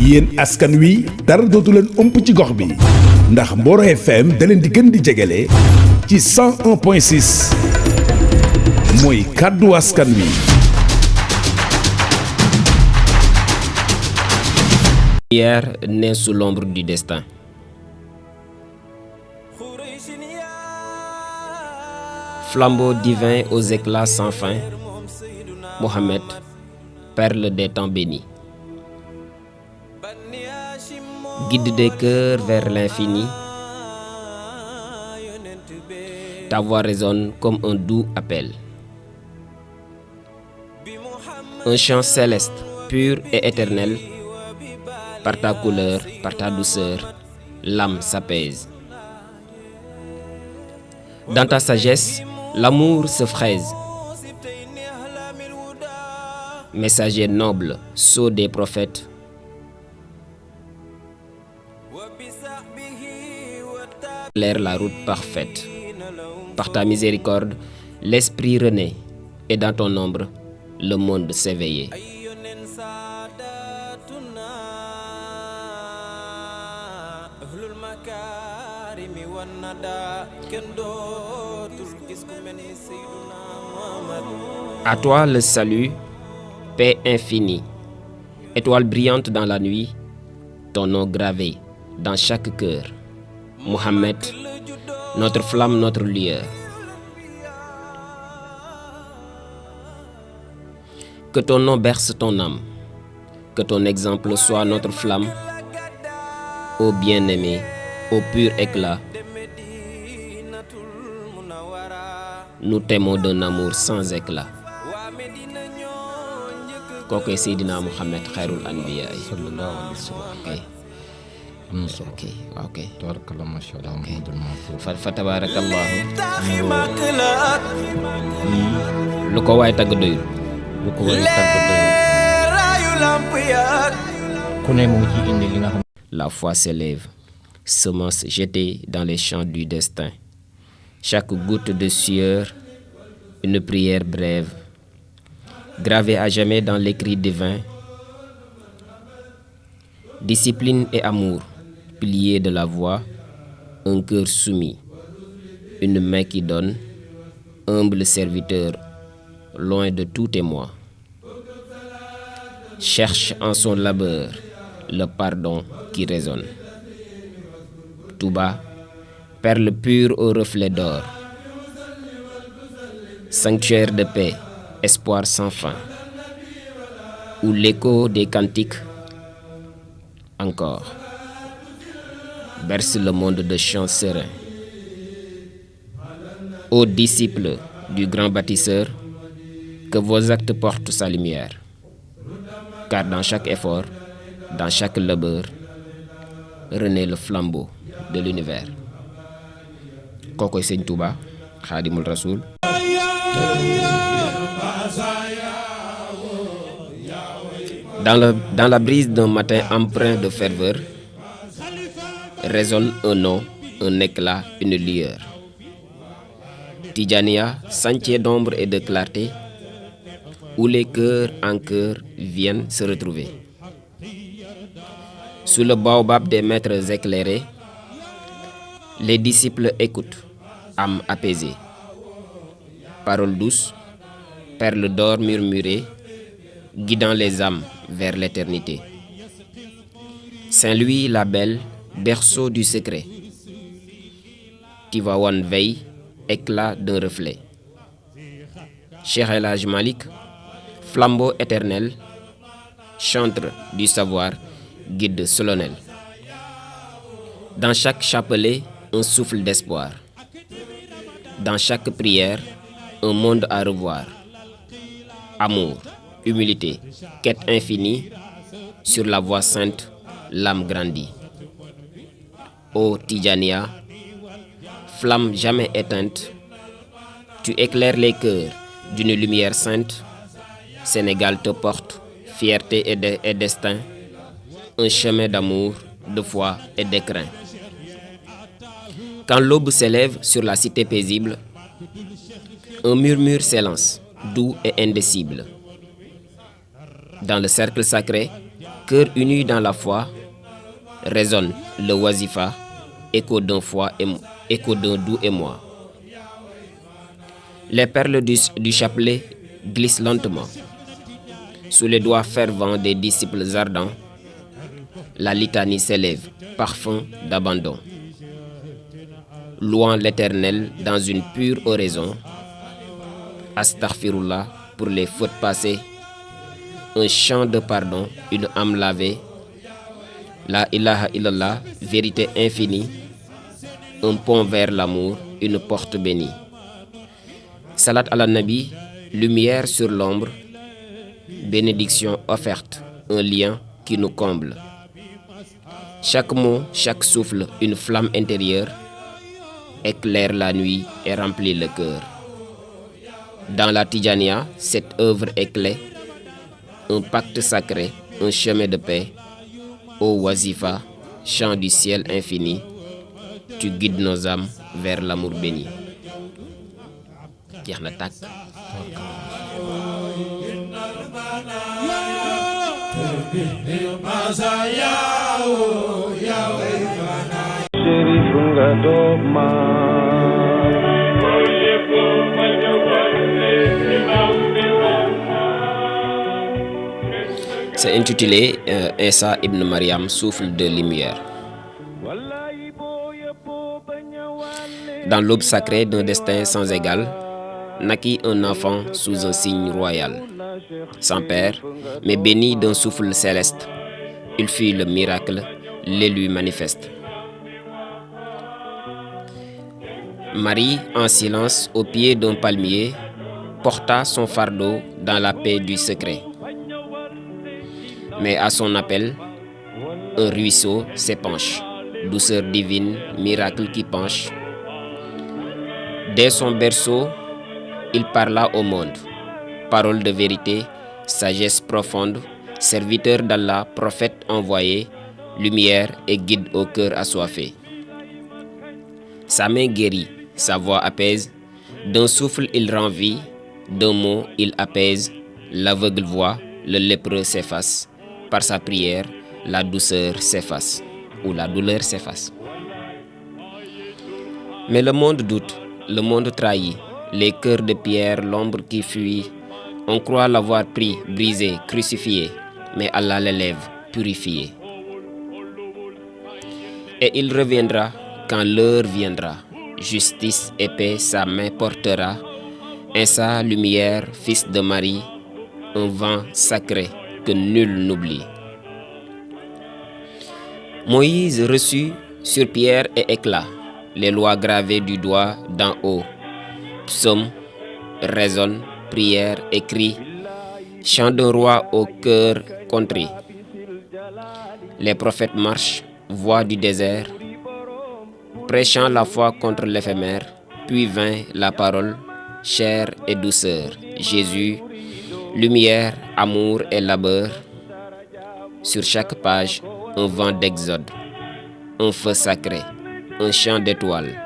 yéen askan wi dara dootu leen ëmp ci gox bi ndax Mboro FM da leen di gën di jegele ci 101.6 mooy kàddu askan wi. Hier naît sous l'ombre du destin. Flambeau divin aux éclats sans fin, Mohammed, perle des temps bénis. Guide des cœurs vers l'infini, ta voix résonne comme un doux appel. Un chant céleste, pur et éternel, par ta couleur, par ta douceur, l'âme s'apaise. Dans ta sagesse, l'amour se fraise. Messager noble, sceau des prophètes, éclaire la route parfaite. Par ta miséricorde, l'esprit renaît, et dans ton ombre, le monde s'éveillait. À toi le salut, paix infinie, étoile brillante dans la nuit, ton nom gravé dans chaque cœur. Mohammed, notre flamme, notre lueur. Que ton nom berce ton âme, que ton exemple soit notre flamme. Ô bien-aimé, au pur éclat, nous t'aimons d'un amour sans éclat. kooku Seydina Muhammad xayrul anbiya sallallahu alayhi wa sallam. am na solo. ok tabarakallah masha Allah Muhammadul Mansour. fa tabarakallahu lu ko waay tagg doyul. lu ko waay tagg doyul. ku ne mu ngi ci indi li nga xam. La foi s'élève, semence jetée dans les champs du destin. Chaque goutte de sueur, une prière brève, gravée à jamais dans l'écrit divin. Discipline et amour, piliers de la voix, un cœur soumis, une main qui donne, humble serviteur, loin de tout émoi. Cherche en son labeur le pardon qui résonne. Tout bas, perle pure au reflet d'or, sanctuaire de paix, espoir sans fin, où l'écho des cantiques encore berce le monde de chants sereins. Ô disciples du grand bâtisseur, que vos actes portent sa lumière, car dans chaque effort, dans chaque labeur, renaît le flambeau de l'univers. Kookoy Sëñ Touba, Xaadimul Rasuul. Dans la brise d'un matin empreint de ferveur, résonne un nom, un éclat, une lueur. Tidjania, sentier d'ombre et de clarté, où les cœurs en cœur viennent se retrouver. Sous le baobab des maîtres éclairés, les disciples écoutent, âme apaisée. Paroles douces, perles d'or murmurées, guidant les âmes vers l'éternité. Saint-Louis la Belle, berceau du secret. Tivaouane veille, éclat d'un reflet. Cheikh El Hadj Malick, flambeau éternel, chantre du savoir, guide solennel. Dans chaque chapelet, un souffle d'espoir. Dans chaque prière, un monde à revoir. Amour, humilité, quête infinie, sur la voie sainte, l'âme grandit. Ô Tidjania, flamme jamais éteinte, tu éclaires les cœurs d'une lumière sainte. Sénégal te porte, fierté et destin, un chemin d'amour, de foi et d'écrin. Quand l'aube s'élève sur la cité paisible, un murmure s'élance, doux et indicible. Dans le cercle sacré, Cœur uni dans la foi, résonne le wazifa, écho d'un doux émoi. Les perles du chapelet glissent lentement. Sous les doigts fervents des disciples ardents, la litanie s'élève, parfum d'abandon. Louant l'Éternel dans une pure oraison, astaghfirullah pour les fautes passées, un chant de pardon, une âme lavée, la ilaha illallah, vérité infinie, un pont vers l'amour, une porte bénie. Salat ala Nabi, lumière sur l'ombre, bénédiction offerte, un lien qui nous comble. Chaque mot, chaque souffle, une flamme intérieure, éclaire la nuit et remplit le cœur. Dans la Tijania, cette œuvre est clé, un pacte sacré, un chemin de paix. Ô Wazifa, chant du ciel infini, tu guides nos âmes vers l'amour béni. jeex na tàkk. C'est intitulé Isa ibn Maryam, souffle de lumière. Dans l'aube sacrée d'un destin sans égal, naquit un enfant sous un signe royal. Sans père, mais béni d'un souffle céleste, il fit le miracle, l'élu manifeste. Marie, en silence, au pied d'un palmier, porta son fardeau dans la paix du secret. Mais à son appel, un ruisseau s'épanche, douceur divine, miracle qui penche. Dès son berceau, il parla au monde, parole de vérité, sagesse profonde, serviteur d'Allah, prophète envoyé, lumière et guide au cœur assoiffé. Sa main guérit, sa voix apaise, d'un souffle il rend vie, d'un mot il apaise, l'aveugle voit, le lépreux s'efface, par sa prière, la douceur s'efface, ou la douleur s'efface. Mais le monde doute, le monde trahit, les cœurs de pierre, l'ombre qui fuit, on croit l'avoir pris, brisé, crucifié, mais Allah l'élève, purifié. Et il reviendra quand l'heure viendra, justice et paix sa main portera, Isa, lumière, fils de Marie, un vent sacré que nul n'oublie. Moïse reçut sur pierre et éclat les lois gravées du doigt d'en haut. Psaume, résonne, prière, écrit, chant d'un roi au cœur contrit. Les prophètes marchent, voix du désert, prêchant la foi contre l'éphémère, puis vint la parole, chair et douceur. Jésus, lumière, amour et labeur. Sur chaque page, un vent d'exode, un feu sacré, un chant d'étoiles.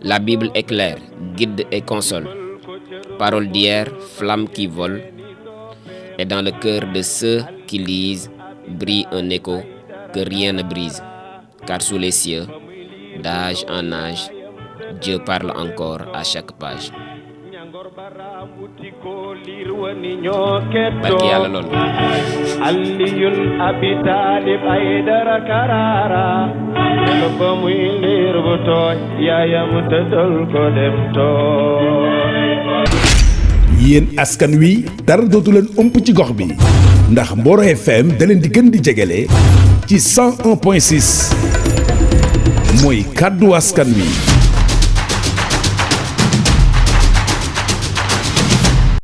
La Bible éclaire, guide et console. Parole d'hier, flamme qui vole. Et dans le cœur de ceux qui lisent, brille un écho que rien ne brise. Car sous les cieux, d'âge en âge, Dieu parle encore à chaque page. Barki Yàlla lool. Aliyun Abi Talib Aydara Karara lo ba muy liir bu tooy yaayam tëddal ko dem tooy. yéen askan wi dara dootu leen ëmp ci gox bi ndax Mboro FM da leen di gën di jegele ci 101.6 mooy kàddu askan wi.